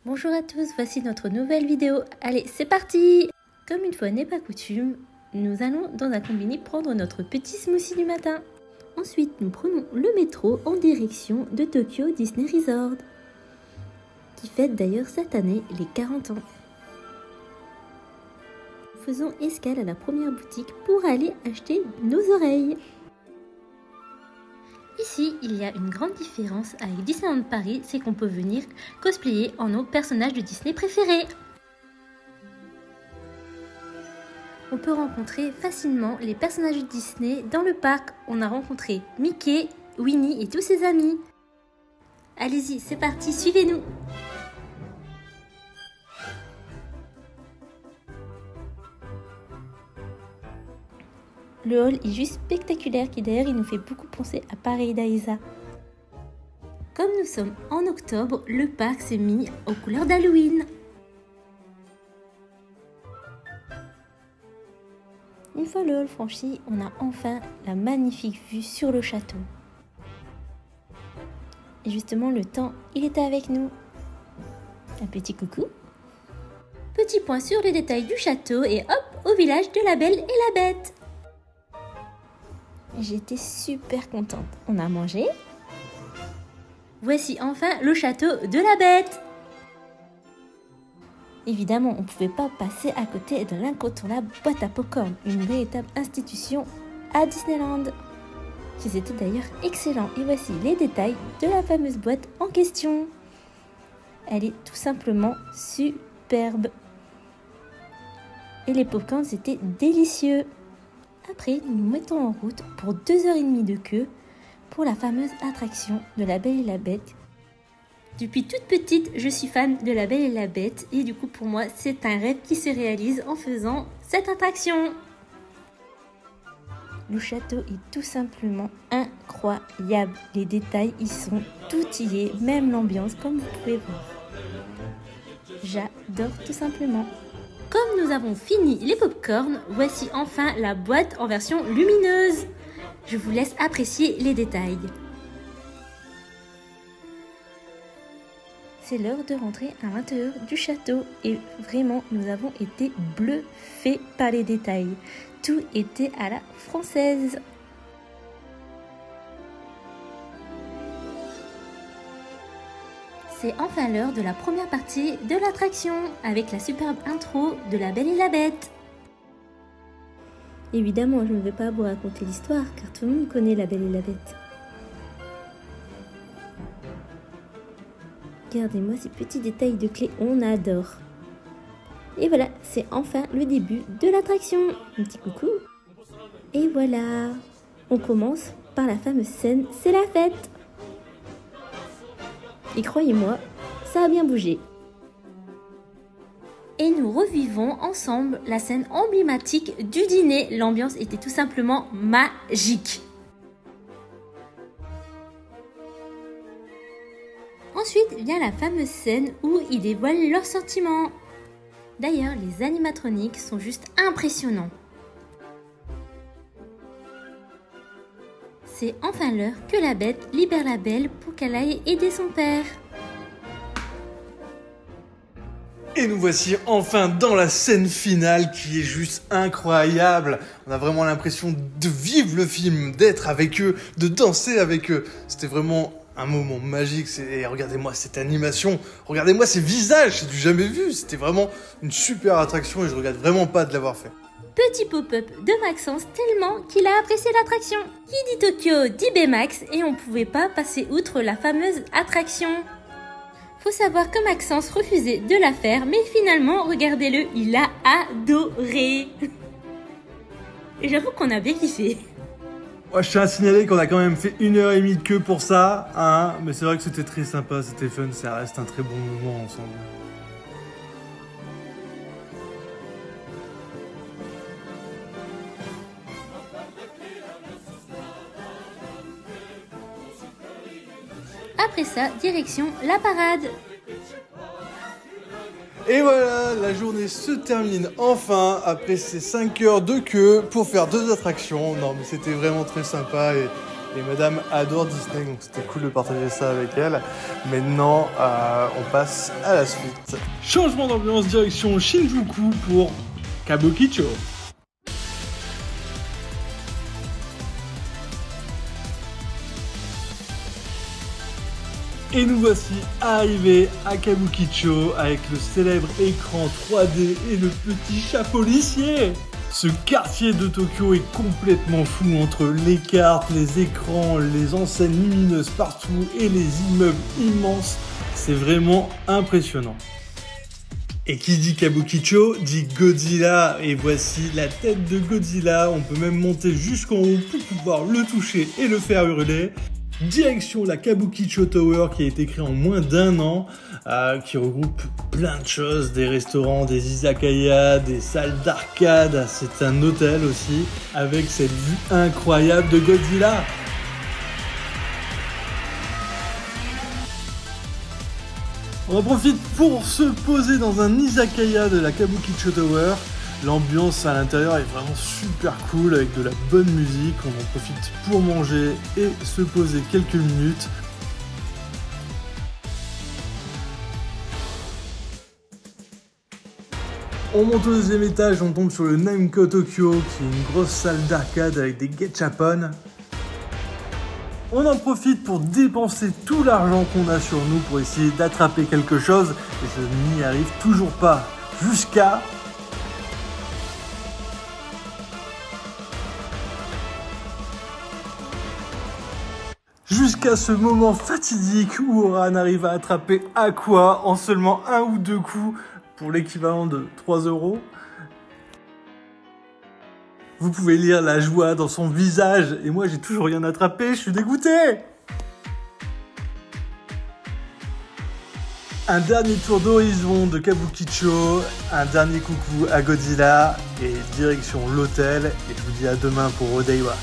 Bonjour à tous, voici notre nouvelle vidéo. Allez, c'est parti! Comme une fois n'est pas coutume, nous allons dans un combini prendre notre petit smoothie du matin. Ensuite, nous prenons le métro en direction de Tokyo Disney Resort, qui fête d'ailleurs cette année les 40 ans. Nous faisons escale à la première boutique pour aller acheter nos oreilles. Ici, il y a une grande différence avec Disneyland Paris, c'est qu'on peut venir cosplayer en nos personnages de Disney préférés. On peut rencontrer facilement les personnages de Disney dans le parc. On a rencontré Mickey, Winnie et tous ses amis. Allez-y, c'est parti, suivez-nous! Le hall est juste spectaculaire, qui d'ailleurs il nous fait beaucoup penser à Paradisa. Comme nous sommes en octobre, le parc s'est mis aux couleurs d'Halloween. Une fois le hall franchi, on a enfin la magnifique vue sur le château. Et justement, le temps, il était avec nous. Un petit coucou. Petit point sur les détails du château et hop, au village de la Belle et la Bête. J'étais super contente. On a mangé. Voici enfin le château de la Bête. Évidemment, on ne pouvait pas passer à côté de l'incontournable boîte à popcorn, une véritable institution à Disneyland. C'était d'ailleurs excellent. Et voici les détails de la fameuse boîte en question. Elle est tout simplement superbe. Et les popcorns étaient délicieux. Après, nous nous mettons en route pour 2h30 de queue pour la fameuse attraction de la Belle et la Bête. Depuis toute petite, je suis fan de la Belle et la Bête et du coup pour moi, c'est un rêve qui se réalise en faisant cette attraction. Le château est tout simplement incroyable. Les détails y sont tout y est, même l'ambiance comme vous pouvez voir. J'adore tout simplement. Comme nous avons fini les pop-corns, voici enfin la boîte en version lumineuse. Je vous laisse apprécier les détails. C'est l'heure de rentrer à l'intérieur du château et vraiment nous avons été bluffés par les détails. Tout était à la française. C'est enfin l'heure de la première partie de l'attraction, avec la superbe intro de la Belle et la Bête. Évidemment, je ne vais pas vous raconter l'histoire, car tout le monde connaît la Belle et la Bête. Regardez-moi ces petits détails de clés, on adore. Et voilà, c'est enfin le début de l'attraction. Un petit coucou. Et voilà, on commence par la fameuse scène, c'est la fête. Et croyez-moi, ça a bien bougé. Et nous revivons ensemble la scène emblématique du dîner. L'ambiance était tout simplement magique. Ensuite vient la fameuse scène où ils dévoilent leurs sentiments. D'ailleurs, les animatroniques sont juste impressionnants. C'est enfin l'heure que la Bête libère la Belle pour qu'elle aille aider son père. Et nous voici enfin dans la scène finale qui est juste incroyable. On a vraiment l'impression de vivre le film, d'être avec eux, de danser avec eux. C'était vraiment un moment magique. Et regardez-moi cette animation, regardez-moi ces visages, c'est du jamais vu. C'était vraiment une super attraction et je regrette vraiment pas de l'avoir fait. Petit pop-up de Maxence tellement qu'il a apprécié l'attraction. Qui dit Tokyo dit Baymax et on pouvait pas passer outre la fameuse attraction. Faut savoir que Maxence refusait de la faire, mais finalement, regardez-le, il a adoré. Et j'avoue qu'on a bien kiffé. Moi, je tiens à signaler qu'on a quand même fait 1h30 de queue pour ça, hein, mais c'est vrai que c'était très sympa, c'était fun, ça reste un très bon moment ensemble. Après ça, direction la parade. Et voilà, la journée se termine enfin après ces 5 heures de queue pour faire 2 attractions. Non mais c'était vraiment très sympa et Et madame adore Disney, donc c'était cool de partager ça avec elle. Maintenant, on passe à la suite. Changement d'ambiance, direction Shinjuku pour Kabukicho. Et nous voici arrivés à Kabukicho avec le célèbre écran 3D et le petit chat policier. Ce quartier de Tokyo est complètement fou entre les cartes, les écrans, les enseignes lumineuses partout et les immeubles immenses. C'est vraiment impressionnant. Et qui dit Kabukicho dit Godzilla, et voici la tête de Godzilla. On peut même monter jusqu'en haut pour pouvoir le toucher et le faire hurler. Direction la Kabukicho Tower qui a été créée en moins d'1 an, qui regroupe plein de choses, des restaurants, des izakaya, des salles d'arcade, c'est un hôtel aussi, avec cette vue incroyable de Godzilla. On en profite pour se poser dans un izakaya de la Kabukicho Tower. L'ambiance à l'intérieur est vraiment super cool avec de la bonne musique. On en profite pour manger et se poser quelques minutes. On monte au deuxième étage, on tombe sur le Namco Tokyo qui est une grosse salle d'arcade avec des gachapon. On en profite pour dépenser tout l'argent qu'on a sur nous pour essayer d'attraper quelque chose et je n'y arrive toujours pas. Jusqu'à ce moment fatidique où Oran arrive à attraper Aqua en seulement 1 ou 2 coups pour l'équivalent de 3 €. Vous pouvez lire la joie dans son visage et moi j'ai toujours rien attrapé, je suis dégoûté. Un dernier tour d'horizon de Kabukicho, un dernier coucou à Godzilla et direction l'hôtel et je vous dis à demain pour Odaiwa.